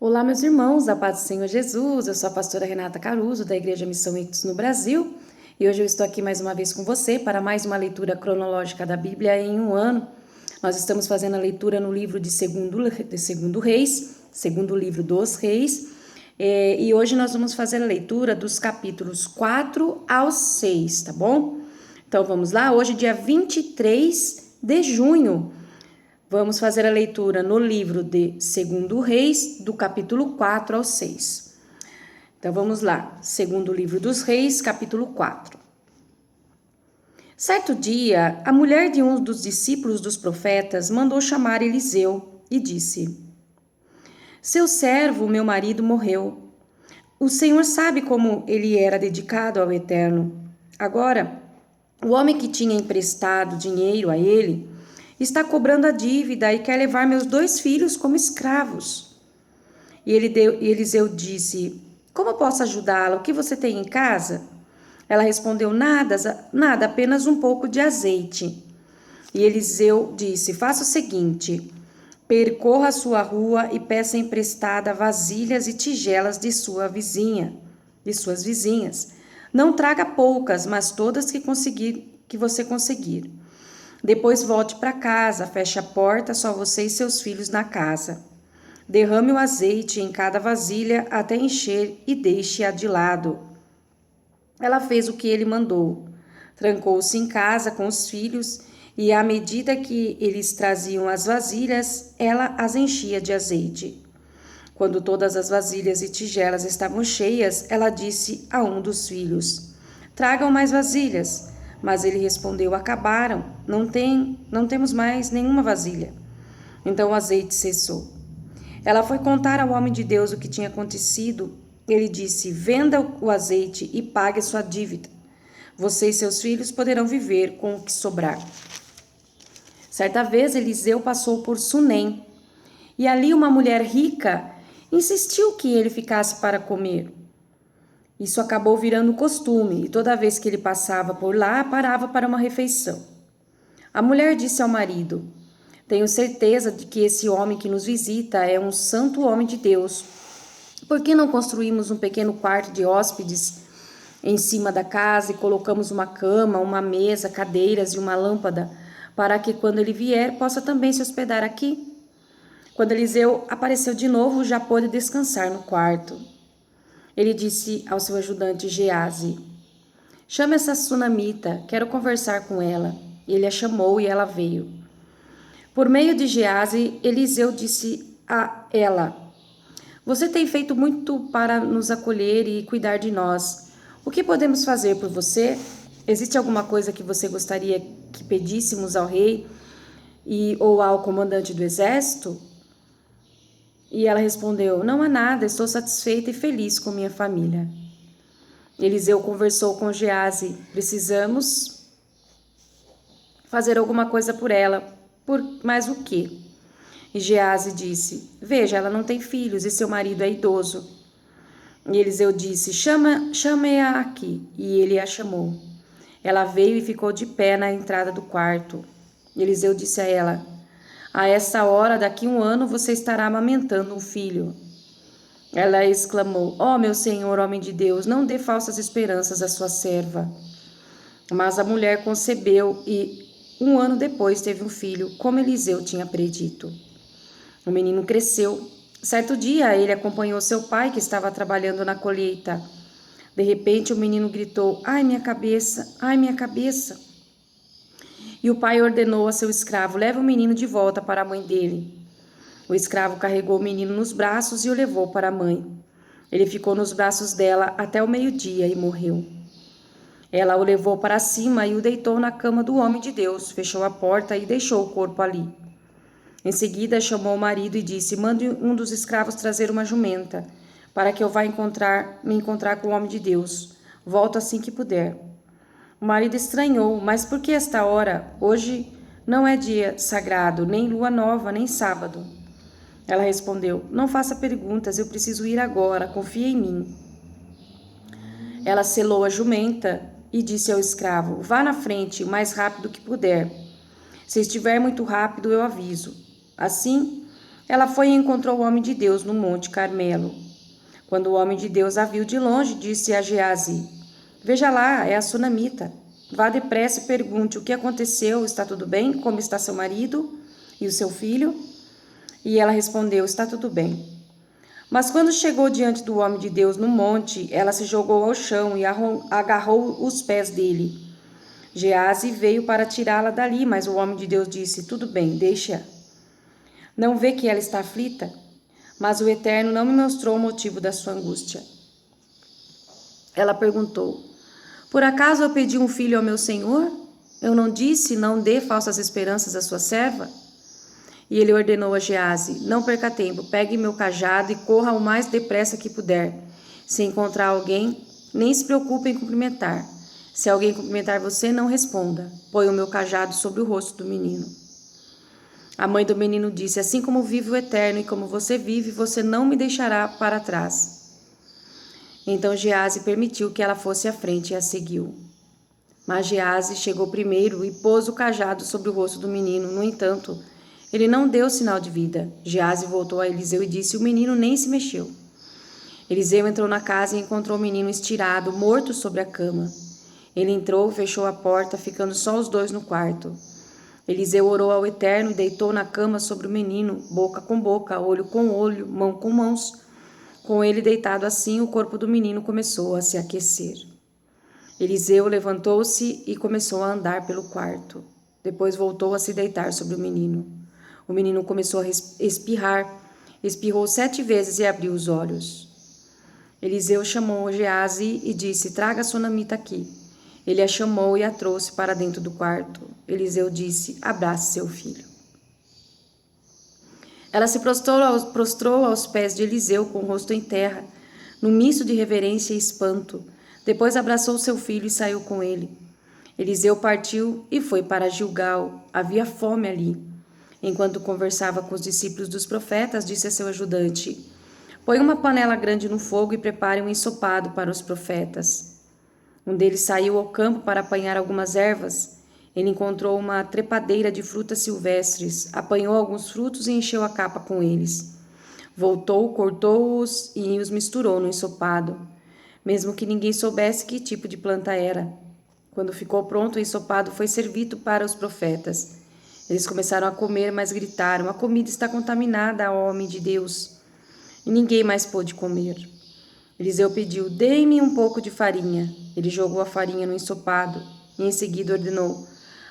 Olá, meus irmãos, a paz do Senhor Jesus. Eu sou a pastora Renata Caruso, da Igreja Missão Ictus no Brasil, e hoje eu estou aqui mais uma vez com você para mais uma leitura cronológica da Bíblia em um ano. Nós estamos fazendo a leitura no livro de Segundo Reis, segundo livro dos Reis, e hoje nós vamos fazer a leitura dos capítulos 4 ao 6, tá bom? Então vamos lá, hoje dia 23 de junho. Vamos fazer a leitura no livro de Segundo Reis, do capítulo 4 ao 6. Então vamos lá, segundo livro dos Reis, capítulo 4. Certo dia, a mulher de um dos discípulos dos profetas mandou chamar Eliseu e disse: Seu servo, meu marido, morreu. O Senhor sabe como ele era dedicado ao Eterno. Agora, o homem que tinha emprestado dinheiro a ele está cobrando a dívida e quer levar meus 2 filhos como escravos. E Eliseu disse: Como posso ajudá-la? O que você tem em casa? Ela respondeu: Nada, apenas um pouco de azeite. E Eliseu disse: Faça o seguinte: percorra a sua rua e peça emprestada vasilhas e tigelas de suas vizinhas. Não traga poucas, mas todas que você conseguir. Depois volte para casa, feche a porta, só você e seus filhos na casa. Derrame o azeite em cada vasilha até encher e deixe-a de lado. Ela fez o que ele mandou. Trancou-se em casa com os filhos e, à medida que eles traziam as vasilhas, ela as enchia de azeite. Quando todas as vasilhas e tigelas estavam cheias, ela disse a um dos filhos: Tragam mais vasilhas. Mas ele respondeu: Acabaram, não temos mais nenhuma vasilha. Então o azeite cessou. Ela foi contar ao homem de Deus o que tinha acontecido. Ele disse: Venda o azeite e pague a sua dívida. Você e seus filhos poderão viver com o que sobrar. Certa vez Eliseu passou por Sunem, e ali uma mulher rica insistiu que ele ficasse para comer. Isso acabou virando costume, e toda vez que ele passava por lá, parava para uma refeição. A mulher disse ao marido: Tenho certeza de que esse homem que nos visita é um santo homem de Deus. Por que não construímos um pequeno quarto de hóspedes em cima da casa e colocamos uma cama, uma mesa, cadeiras e uma lâmpada, para que quando ele vier possa também se hospedar aqui? Quando Eliseu apareceu de novo, já pôde descansar no quarto. Ele disse ao seu ajudante Geazi: Chame essa sunamita, quero conversar com ela. Ele a chamou e ela veio. Por meio de Geazi, Eliseu disse a ela: Você tem feito muito para nos acolher e cuidar de nós. O que podemos fazer por você? Existe alguma coisa que você gostaria que pedíssemos ao rei ou ao comandante do exército? E ela respondeu: Não há nada, estou satisfeita e feliz com minha família. Eliseu conversou com Geazi: Precisamos fazer alguma coisa por ela. Mas o quê? E Geazi disse: Veja, ela não tem filhos e seu marido é idoso. E Eliseu disse: Chame-a aqui. E ele a chamou. Ela veio e ficou de pé na entrada do quarto. Eliseu disse a ela: A essa hora, daqui 1 ano, você estará amamentando um filho. Ela exclamou: meu senhor, homem de Deus, não dê falsas esperanças à sua serva. Mas a mulher concebeu e 1 ano depois teve um filho, como Eliseu tinha predito. O menino cresceu. Certo dia, ele acompanhou seu pai, que estava trabalhando na colheita. De repente, o menino gritou: Ai, minha cabeça! Ai, minha cabeça! E o pai ordenou a seu escravo: Leve o menino de volta para a mãe dele. O escravo carregou o menino nos braços e o levou para a mãe. Ele ficou nos braços dela até o meio-dia e morreu. Ela o levou para cima e o deitou na cama do homem de Deus, fechou a porta e deixou o corpo ali. Em seguida, chamou o marido e disse: Mande um dos escravos trazer uma jumenta, para que eu vá me encontrar com o homem de Deus. Volto assim que puder. O marido estranhou: Mas por que esta hora? Hoje não é dia sagrado, nem lua nova, nem sábado. Ela respondeu: Não faça perguntas, eu preciso ir agora, confia em mim. Ela selou a jumenta e disse ao escravo: Vá na frente, o mais rápido que puder. Se estiver muito rápido, eu aviso. Assim, ela foi e encontrou o homem de Deus no Monte Carmelo. Quando o homem de Deus a viu de longe, disse a Geazi: Veja lá, é a sunamita. Vá depressa e pergunte o que aconteceu, está tudo bem? Como está seu marido e o seu filho? E ela respondeu: Está tudo bem. Mas quando chegou diante do homem de Deus no monte, ela se jogou ao chão e agarrou os pés dele. Geazi veio para tirá-la dali, mas o homem de Deus disse: Tudo bem, deixa. Não vê que ela está aflita? Mas o Eterno não me mostrou o motivo da sua angústia. Ela perguntou: Por acaso eu pedi um filho ao meu senhor? Eu não disse, não dê falsas esperanças à sua serva? E ele ordenou a Geazi: Não perca tempo, pegue meu cajado e corra o mais depressa que puder. Se encontrar alguém, nem se preocupe em cumprimentar. Se alguém cumprimentar você, não responda. Põe o meu cajado sobre o rosto do menino. A mãe do menino disse: Assim como vive o Eterno e como você vive, você não me deixará para trás. Então Geazi permitiu que ela fosse à frente e a seguiu. Mas Geazi chegou primeiro e pôs o cajado sobre o rosto do menino. No entanto, ele não deu sinal de vida. Geazi voltou a Eliseu e disse: O menino nem se mexeu. Eliseu entrou na casa e encontrou o menino estirado, morto sobre a cama. Ele entrou, fechou a porta, ficando só os dois no quarto. Eliseu orou ao Eterno e deitou na cama sobre o menino, boca com boca, olho com olho, mão com mãos. Com ele deitado assim, o corpo do menino começou a se aquecer. Eliseu levantou-se e começou a andar pelo quarto. Depois voltou a se deitar sobre o menino. O menino começou a espirrar, espirrou 7 vezes e abriu os olhos. Eliseu chamou Geazi e disse: Traga a sunamita aqui. Ele a chamou e a trouxe para dentro do quarto. Eliseu disse: Abrace seu filho. Ela se prostrou aos pés de Eliseu com o rosto em terra, num misto de reverência e espanto. Depois abraçou seu filho e saiu com ele. Eliseu partiu e foi para Gilgal. Havia fome ali. Enquanto conversava com os discípulos dos profetas, disse a seu ajudante: Põe uma panela grande no fogo e prepare um ensopado para os profetas. Um deles saiu ao campo para apanhar algumas ervas. Ele encontrou uma trepadeira de frutas silvestres, apanhou alguns frutos e encheu a capa com eles. Voltou, cortou-os e os misturou no ensopado, mesmo que ninguém soubesse que tipo de planta era. Quando ficou pronto, o ensopado foi servido para os profetas. Eles começaram a comer, mas gritaram: A comida está contaminada, homem de Deus. E ninguém mais pôde comer. Eliseu pediu: Dê-me um pouco de farinha. Ele jogou a farinha no ensopado e em seguida ordenou: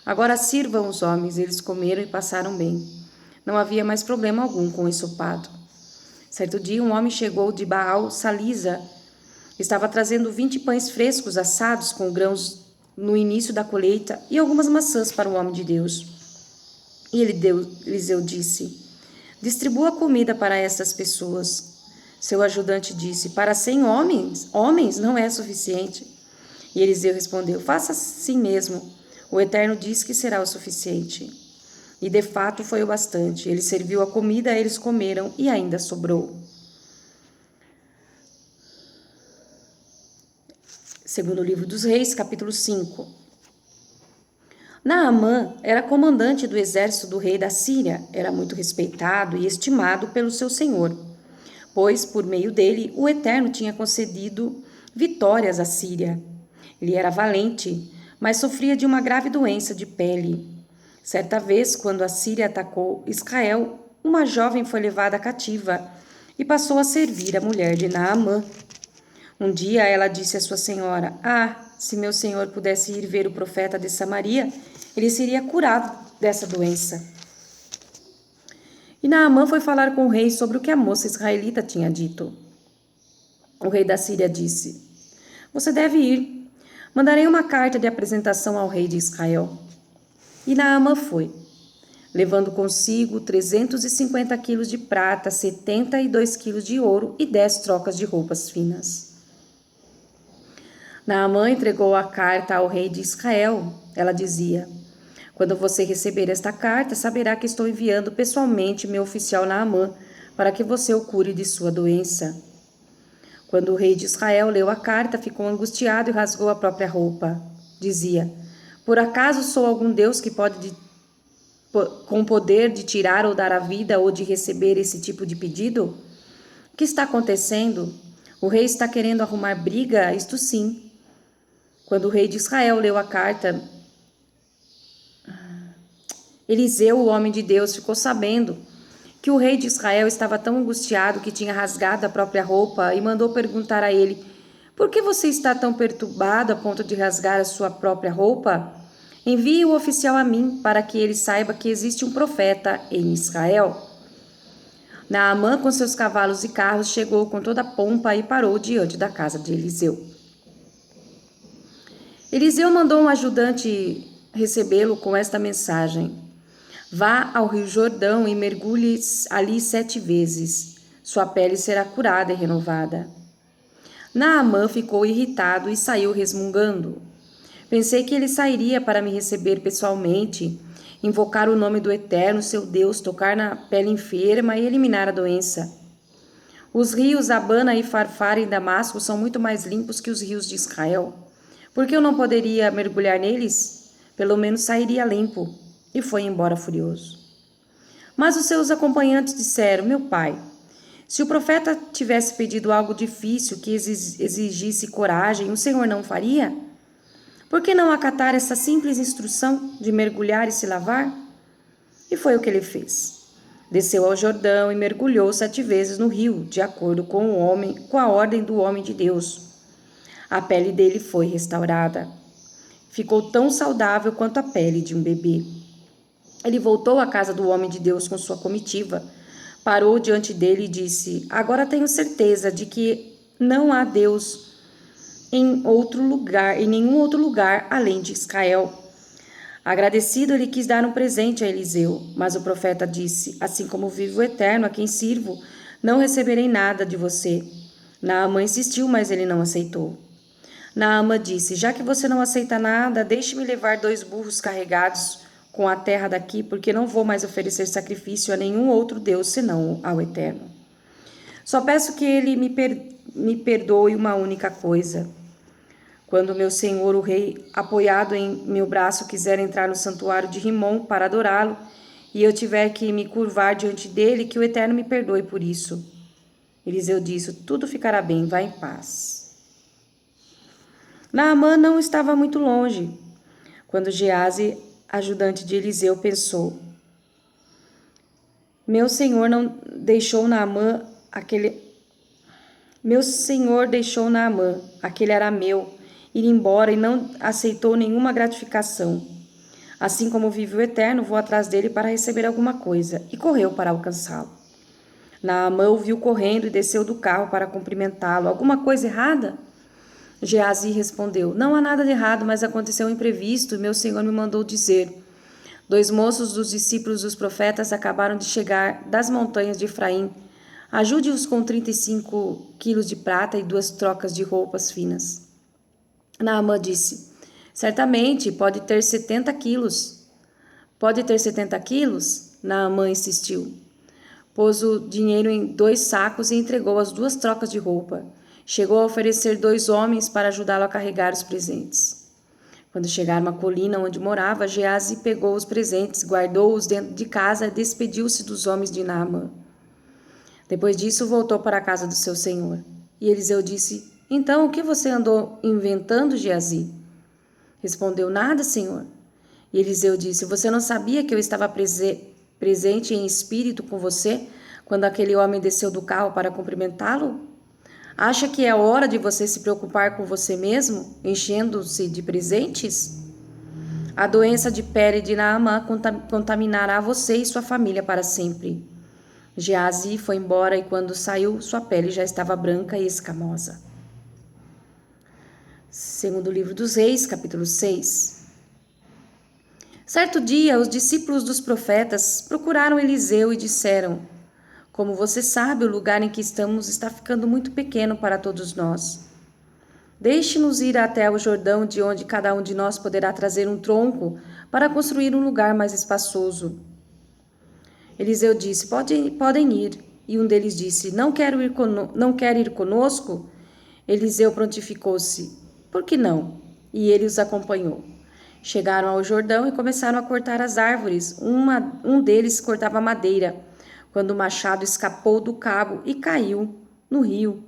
Agora sirvam os homens. Eles comeram e passaram bem. Não havia mais problema algum com o ensopado. Certo dia, um homem chegou de Baal Salisa. Estava trazendo 20 pães frescos assados com grãos no início da colheita e algumas maçãs para o homem de Deus. E Eliseu disse: Distribua a comida para estas pessoas. Seu ajudante disse: Para 100 homens não é suficiente. E Eliseu respondeu: Faça assim mesmo. O Eterno disse que será o suficiente. E de fato foi o bastante. Ele serviu a comida, eles comeram e ainda sobrou. Segundo livro dos Reis, capítulo 5. Naamã era comandante do exército do rei da Síria. Era muito respeitado e estimado pelo seu senhor, pois, por meio dele, o Eterno tinha concedido vitórias à Síria. Ele era valente, mas sofria de uma grave doença de pele. Certa vez, quando a Síria atacou Israel, uma jovem foi levada cativa e passou a servir a mulher de Naamã. Um dia ela disse à sua senhora: se meu senhor pudesse ir ver o profeta de Samaria, ele seria curado dessa doença. E Naamã foi falar com o rei sobre o que a moça israelita tinha dito. O rei da Síria disse: Você deve ir. Mandarei uma carta de apresentação ao rei de Israel. E Naamã foi, levando consigo 350 quilos de prata, 72 quilos de ouro e 10 trocas de roupas finas. Naamã entregou a carta ao rei de Israel. Ela dizia: Quando você receber esta carta, saberá que estou enviando pessoalmente meu oficial Naamã para que você o cure de sua doença. Quando o rei de Israel leu a carta, ficou angustiado e rasgou a própria roupa. Dizia: Por acaso sou algum Deus que pode com poder de tirar ou dar a vida ou de receber esse tipo de pedido? O que está acontecendo? O rei está querendo arrumar briga? Isto sim. Quando o rei de Israel leu a carta, Eliseu, o homem de Deus, ficou sabendo que o rei de Israel estava tão angustiado que tinha rasgado a própria roupa e mandou perguntar a ele: por que você está tão perturbado a ponto de rasgar a sua própria roupa? Envie o oficial a mim, para que ele saiba que existe um profeta em Israel. Naamã, com seus cavalos e carros, chegou com toda a pompa e parou diante da casa de Eliseu. Eliseu mandou um ajudante recebê-lo com esta mensagem: vá ao rio Jordão e mergulhe ali 7 vezes. Sua pele será curada e renovada. Naamã ficou irritado e saiu resmungando. Pensei que ele sairia para me receber pessoalmente, invocar o nome do Eterno, seu Deus, tocar na pele enferma e eliminar a doença. Os rios Abana e Farfar em Damasco são muito mais limpos que os rios de Israel. Por que eu não poderia mergulhar neles? Pelo menos sairia limpo. E foi embora furioso. Mas os seus acompanhantes disseram: meu pai, se o profeta tivesse pedido algo difícil que exigisse coragem, o Senhor não faria? Por que não acatar essa simples instrução de mergulhar e se lavar? E foi o que ele fez. Desceu ao Jordão e mergulhou 7 vezes no rio, de acordo com a ordem do homem de Deus. A pele dele foi restaurada. Ficou tão saudável quanto a pele de um bebê. Ele voltou à casa do homem de Deus com sua comitiva, parou diante dele e disse: agora tenho certeza de que não há Deus em nenhum outro lugar além de Israel. Agradecido, ele quis dar um presente a Eliseu, mas o profeta disse: assim como vive o Eterno, a quem sirvo, não receberei nada de você. Naamã insistiu, mas ele não aceitou. Naamã disse: já que você não aceita nada, deixe-me levar 2 burros carregados com a terra daqui, porque não vou mais oferecer sacrifício a nenhum outro Deus senão ao Eterno. Só peço que ele me perdoe uma única coisa. Quando meu senhor, o rei, apoiado em meu braço, quiser entrar no santuário de Rimom para adorá-lo, e eu tiver que me curvar diante dele, que o Eterno me perdoe por isso. Eliseu disse: tudo ficará bem, vá em paz. Naamã não estava muito longe, quando Geazi, ajudante de Eliseu, pensou: Meu senhor deixou Naamã, aquele arameu, ir embora e não aceitou nenhuma gratificação. Assim como vive o Eterno, vou atrás dele para receber alguma coisa. E correu para alcançá-lo. Naamã o viu correndo e desceu do carro para cumprimentá-lo. Alguma coisa errada? Geazi respondeu: não há nada de errado, mas aconteceu um imprevisto e meu senhor me mandou dizer: 2 moços dos discípulos dos profetas acabaram de chegar das montanhas de Efraim. Ajude-os com 35 quilos de prata e 2 trocas de roupas finas. Naamã disse: certamente, pode ter 70 quilos. Pode ter 70 quilos? Naamã insistiu. Pôs o dinheiro em 2 sacos e entregou as 2 trocas de roupa. Chegou a oferecer 2 homens para ajudá-lo a carregar os presentes. Quando chegaram à colina onde morava, Geazi pegou os presentes, guardou-os dentro de casa e despediu-se dos homens de Naamã. Depois disso, voltou para a casa do seu senhor. E Eliseu disse: então, o que você andou inventando, Geazi? Respondeu: nada, senhor. E Eliseu disse: você não sabia que eu estava presente em espírito com você quando aquele homem desceu do carro para cumprimentá-lo? Acha que é hora de você se preocupar com você mesmo, enchendo-se de presentes? A doença de pele de Naamã contaminará você e sua família para sempre. Geazi foi embora e quando saiu, sua pele já estava branca e escamosa. Segundo livro dos Reis, capítulo 6. Certo dia, os discípulos dos profetas procuraram Eliseu e disseram: como você sabe, o lugar em que estamos está ficando muito pequeno para todos nós. Deixe-nos ir até o Jordão, de onde cada um de nós poderá trazer um tronco para construir um lugar mais espaçoso. Eliseu disse: podem ir. E um deles disse: não quer ir conosco? Eliseu prontificou-se: por que não? E ele os acompanhou. Chegaram ao Jordão e começaram a cortar as árvores. Um deles cortava madeira, quando o machado escapou do cabo e caiu no rio.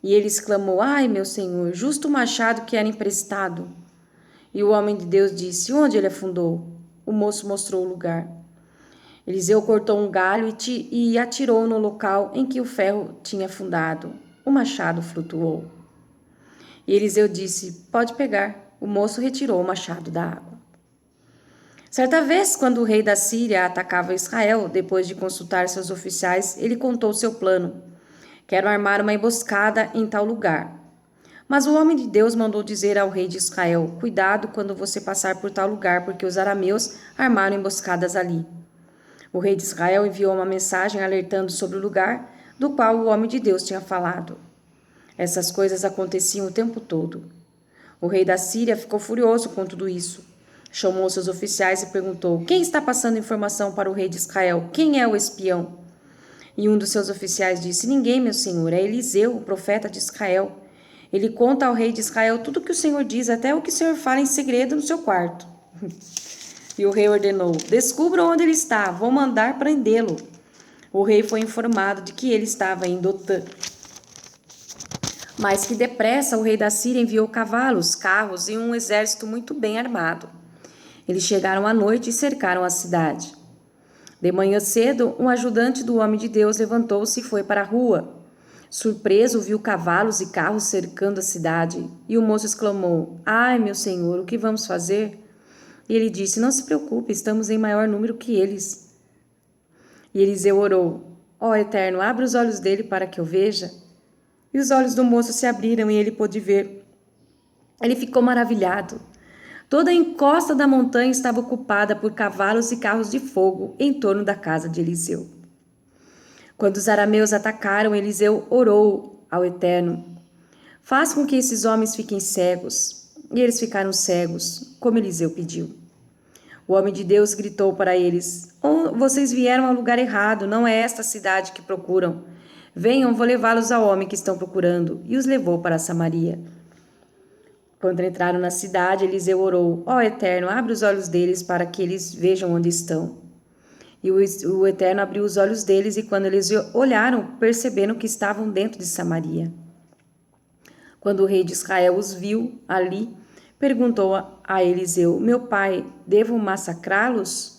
E ele exclamou: Ai, meu senhor, justo o machado que era emprestado. E o homem de Deus disse: Onde ele afundou? O moço mostrou o lugar. Eliseu cortou um galho e atirou no local em que o ferro tinha afundado. O machado flutuou. E Eliseu disse: Pode pegar. O moço retirou o machado da água. Certa vez, quando o rei da Síria atacava Israel, depois de consultar seus oficiais, ele contou seu plano. Quero armar uma emboscada em tal lugar. Mas o homem de Deus mandou dizer ao rei de Israel: Cuidado quando você passar por tal lugar, porque os arameus armaram emboscadas ali. O rei de Israel enviou uma mensagem alertando sobre o lugar do qual o homem de Deus tinha falado. Essas coisas aconteciam o tempo todo. O rei da Síria ficou furioso com tudo isso. Chamou seus oficiais e perguntou: Quem está passando informação para o rei de Israel? Quem é o espião? E um dos seus oficiais disse: Ninguém, meu senhor, é Eliseu, o profeta de Israel. Ele conta ao rei de Israel tudo o que o Senhor diz, até o que o Senhor fala em segredo no seu quarto. E o rei ordenou: Descubram onde ele está, vou mandar prendê-lo. O rei foi informado de que ele estava em Dotã. Mas que depressa o rei da Síria enviou cavalos, carros e um exército muito bem armado. Eles chegaram à noite e cercaram a cidade. De manhã cedo, um ajudante do homem de Deus levantou-se e foi para a rua. Surpreso, viu cavalos e carros cercando a cidade. E o moço exclamou: Ai, meu senhor, o que vamos fazer? E ele disse: Não se preocupe, estamos em maior número que eles. E Eliseu orou: Ó Eterno, abre os olhos dele para que eu veja. E os olhos do moço se abriram e ele pôde ver. Ele ficou maravilhado. Toda a encosta da montanha estava ocupada por cavalos e carros de fogo em torno da casa de Eliseu. Quando os arameus atacaram, Eliseu orou ao Eterno: Faz com que esses homens fiquem cegos. E eles ficaram cegos, como Eliseu pediu. O homem de Deus gritou para eles: Vocês vieram ao lugar errado, não é esta cidade que procuram. Venham, vou levá-los ao homem que estão procurando. E os levou para Samaria. Quando entraram na cidade, Eliseu orou: Ó Eterno, abre os olhos deles para que eles vejam onde estão. E o Eterno abriu os olhos deles, e quando eles olharam, perceberam que estavam dentro de Samaria. Quando o rei de Israel os viu ali, perguntou a Eliseu: Meu pai, devo massacrá-los?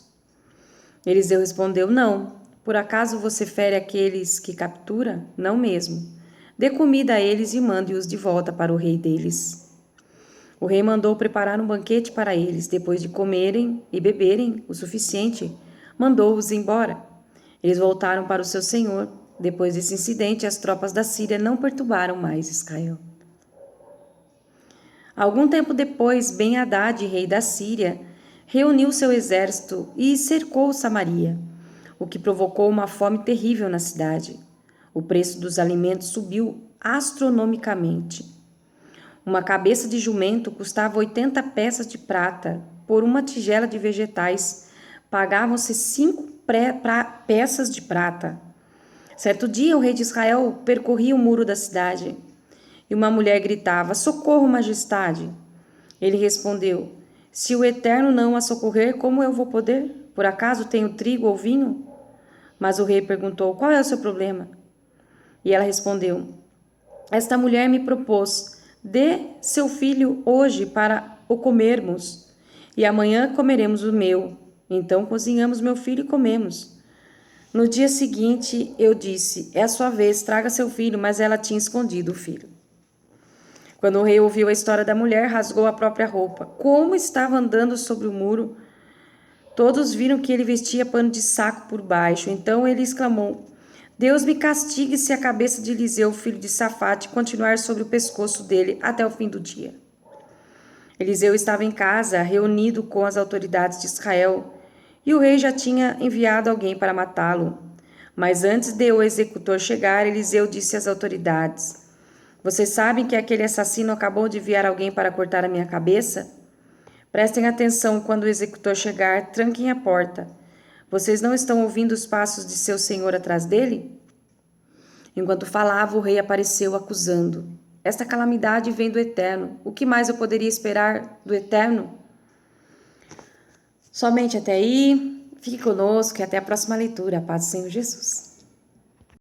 Eliseu respondeu: Não. Por acaso você fere aqueles que captura? Não mesmo. Dê comida a eles e mande-os de volta para o rei deles. O rei mandou preparar um banquete para eles. Depois de comerem e beberem o suficiente, mandou-os embora. Eles voltaram para o seu senhor. Depois desse incidente, as tropas da Síria não perturbaram mais Israel. Algum tempo depois, Ben-Hadad, rei da Síria, reuniu seu exército e cercou Samaria, o que provocou uma fome terrível na cidade. O preço dos alimentos subiu astronomicamente. Uma cabeça de jumento custava 80 peças de prata. Por uma tigela de vegetais, pagavam-se 5 peças de prata. Certo dia, o rei de Israel percorria o muro da cidade, e uma mulher gritava: Socorro, majestade! Ele respondeu: Se o Eterno não a socorrer, como eu vou poder? Por acaso tenho trigo ou vinho? Mas o rei perguntou: Qual é o seu problema? E ela respondeu: Esta mulher me propôs: Dê seu filho hoje para o comermos, e amanhã comeremos o meu. Então cozinhamos meu filho e comemos. No dia seguinte eu disse: É a sua vez, traga seu filho, mas ela tinha escondido o filho. Quando o rei ouviu a história da mulher, rasgou a própria roupa. Como estava andando sobre o muro, todos viram que ele vestia pano de saco por baixo. Então ele exclamou: Deus me castigue se a cabeça de Eliseu, filho de Safate, continuar sobre o pescoço dele até o fim do dia. Eliseu estava em casa, reunido com as autoridades de Israel, e o rei já tinha enviado alguém para matá-lo. Mas antes de o executor chegar, Eliseu disse às autoridades: Vocês sabem que aquele assassino acabou de enviar alguém para cortar a minha cabeça? Prestem atenção, quando o executor chegar, tranquem a porta. Vocês não estão ouvindo os passos de seu senhor atrás dele? Enquanto falava, o rei apareceu acusando: Esta calamidade vem do Eterno. O que mais eu poderia esperar do Eterno? Somente até aí. Fique conosco e até a próxima leitura. A paz do Senhor Jesus.